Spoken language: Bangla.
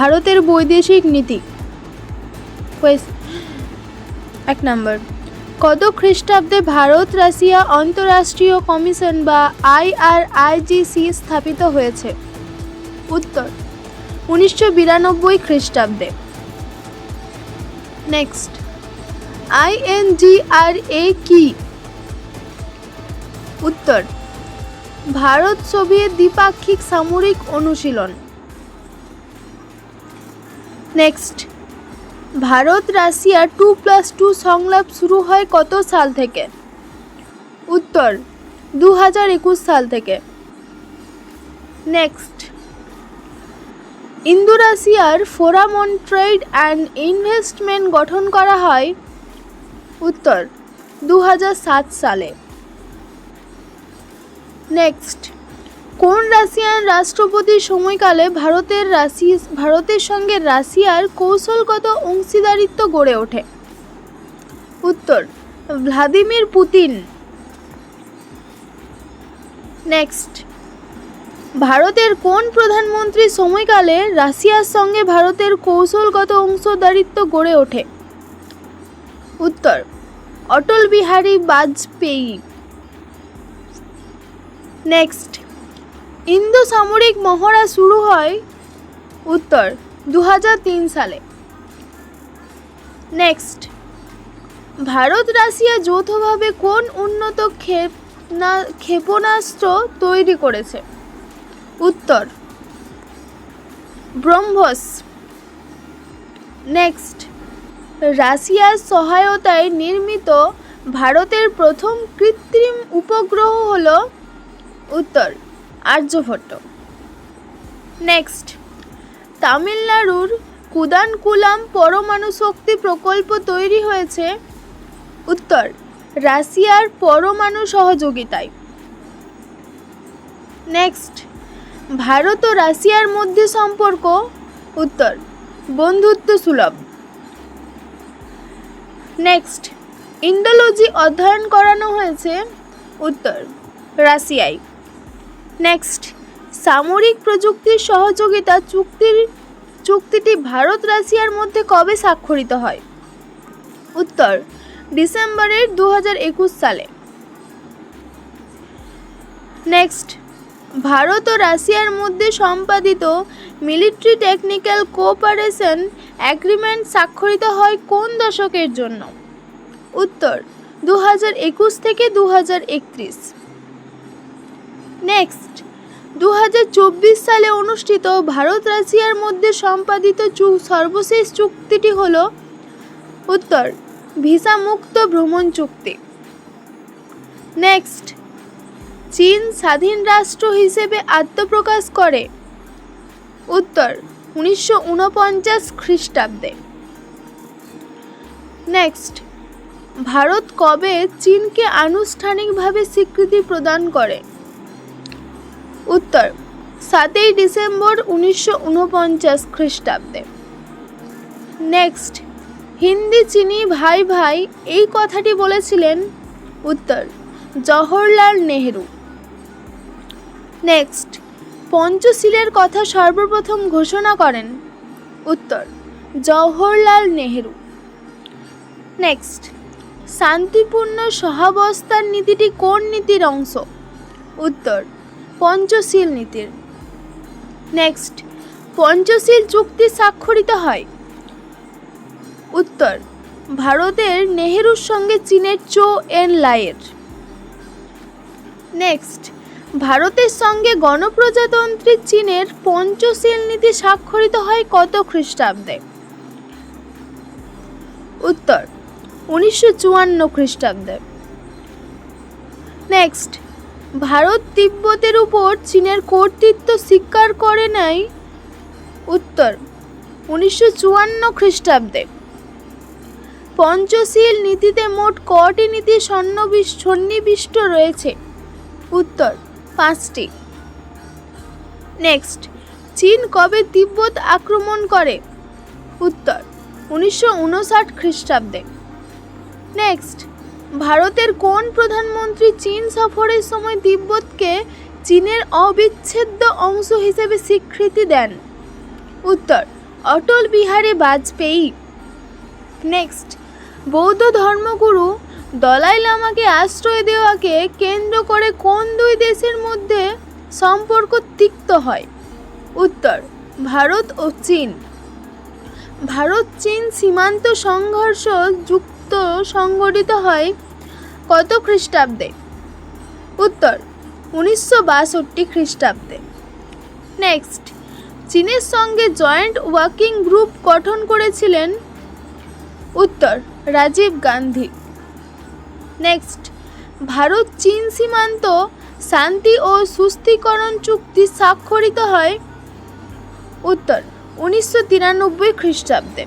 ভারতের বৈদেশিক নীতি? 1 নম্বর, কত খ্রিস্টাব্দে ভারত রাশিয়া আন্তঃরাষ্ট্রীয় কমিশন বা IRIGC স্থাপিত হয়েছে? উত্তর 1992 খ্রিস্টাব্দে। নেক্সট, INGRA কি? উত্তর ভারত সোভিয়েত দ্বিপাক্ষিক সামরিক অনুশীলন। নেক্সট, ভারত রাশিয়া 2+2 সংলাপ শুরু হয় কত সাল থেকে? উত্তর 2021 সাল থেকে। নেক্সট, ইন্দো রাশিয়ার forum on trade and investment গঠন করা হয়? উত্তর 2007 সালে। নেক্সট, কোন রাশিয়ান রাষ্ট্রপতির সময়কালে ভারতের সঙ্গে রাশিয়ার কৌশলগত অংশীদারিত্ব গড়ে ওঠে? উত্তর ভ্লাদিমির পুতিন। নেক্সট, ভারতের কোন প্রধানমন্ত্রীর সময়কালে রাশিয়ার সঙ্গে ভারতের কৌশলগত অংশীদারিত্ব গড়ে ওঠে? উত্তর অটল বিহারী বাজপেয়ী। নেক্সট, ইন্দো সামরিক মহড়া শুরু হয়? উত্তর 2003 সালে। নেক্সট, ভারত রাশিয়া যৌথভাবে কোন উন্নত ক্ষেপণাস্ত্র তৈরি করেছে? উত্তর ব্রহ্মস। নেক্সট, রাশিয়ার সহায়তায় নির্মিত ভারতের প্রথম কৃত্রিম উপগ্রহ হল? উত্তর আর্যভট্ট। নেক্সট, তামিলনাড়ুর কুদানকুলাম পরমাণু শক্তি প্রকল্প তৈরি হয়েছে? উত্তর রাশিয়ার পরমাণু সহযোগিতায়। নেক্সট, ভারত ও রাশিয়ার মধ্যে সম্পর্ক? উত্তর বন্ধুত্ব সুলভ। নেক্সট, ইন্ডোলজি অধ্যয়ন করানো হয়েছে? উত্তর রাশিয়ায়। নেক্সট, সামরিক প্রযুক্তির সহযোগিতা চুক্তিটি ভারত রাশিয়ার মধ্যে কবে স্বাক্ষরিত হয়? উত্তর ডিসেম্বরের 2021 সালে। নেক্সট, ভারত ও রাশিয়ার মধ্যে সম্পাদিত মিলিটারি টেকনিক্যাল কোঅপারেশন এগ্রিমেন্ট স্বাক্ষরিত হয় কোন দশকের জন্য? উত্তর 2021 থেকে 2031। নেক্সট, 2024 সালে অনুষ্ঠিত ভারত রাশিয়ার মধ্যে সম্পাদিত সর্বশেষ চুক্তিটি হল? উত্তর ভিসা মুক্ত ভ্রমণ চুক্তি। নেক্সট, চীন স্বাধীন রাষ্ট্র হিসেবে আত্মপ্রকাশ করে? উত্তর 1949 খ্রিস্টাব্দে। নেক্সট, ভারত কবে চীনকে আনুষ্ঠানিকভাবে স্বীকৃতি প্রদান করে? উত্তর 7 ডিসেম্বর 1949 খ্রিস্টাব্দে। নেক্সট, হিন্দি চিনি ভাই ভাই এই কথাটি বলেছিলেন? উত্তর জওহরলাল নেহেরু। নেক্সট, পঞ্চশীলের কথা সর্বপ্রথম ঘোষণা করেন? উত্তর জওহরলাল নেহেরু। নেক্সট, শান্তিপূর্ণ সহাবস্থান নীতিটি কোন নীতির অংশ? উত্তর পঞ্চশীল নীতির। নেক্সট, পঞ্চশীল চুক্তি স্বাক্ষরিত হয়? উত্তর ভারতের নেহেরুর সঙ্গে চীনের চৌ এন লাইয়ের। নেক্সট, ভারতের সঙ্গে গণপ্রজাতন্ত্রী চীনের পঞ্চশীল নীতি স্বাক্ষরিত হয় কত খ্রিস্টাব্দে? উত্তর 1954 খ্রিস্টাব্দে। নেক্সট, ভারত তিব্বতের উপর চীনের কর্তৃত্ব স্বীকার করে নেয়? উত্তর 1954 খ্রিস্টাব্দে। পঞ্চশীল নীতিতে মোট কটি নীতি সন্নিবিষ্ট রয়েছে? উত্তর 5টি। নেক্সট, চীন কবে তিব্বত আক্রমণ করে? উত্তর 1959 খ্রিস্টাব্দে। নেক্সট, ভারতের কোন প্রধানমন্ত্রী চীন সফরের সময় তিব্বতকে চীনের অবিচ্ছেদ্য অংশ হিসেবে স্বীকৃতি দেন? উত্তর অটল বিহারী বাজপেয়ী। নেক্সট, বৌদ্ধ ধর্মগুরু দলাই লামাকে আশ্রয় দেওয়াকে কেন্দ্র করে কোন দুই দেশের মধ্যে সম্পর্ক তিক্ত হয়? উত্তর, ভারত ও চীন। ভারত চীন সীমান্ত সংঘর্ষ সংঘটিত হয় কত খ্রিস্টাব্দে? উত্তর, 1962 খ্রিস্টাব্দে। নেক্সট, চীনের সঙ্গে জয়েন্ট ওয়ার্কিং গ্রুপ গঠন করেছিলেন? উত্তর, রাজীব গান্ধী। নেক্সট, ভারত চীন সীমান্ত শান্তি ও সুস্থিকরণ চুক্তি স্বাক্ষরিত হয়? উত্তর, 1993 খ্রিস্টাব্দে।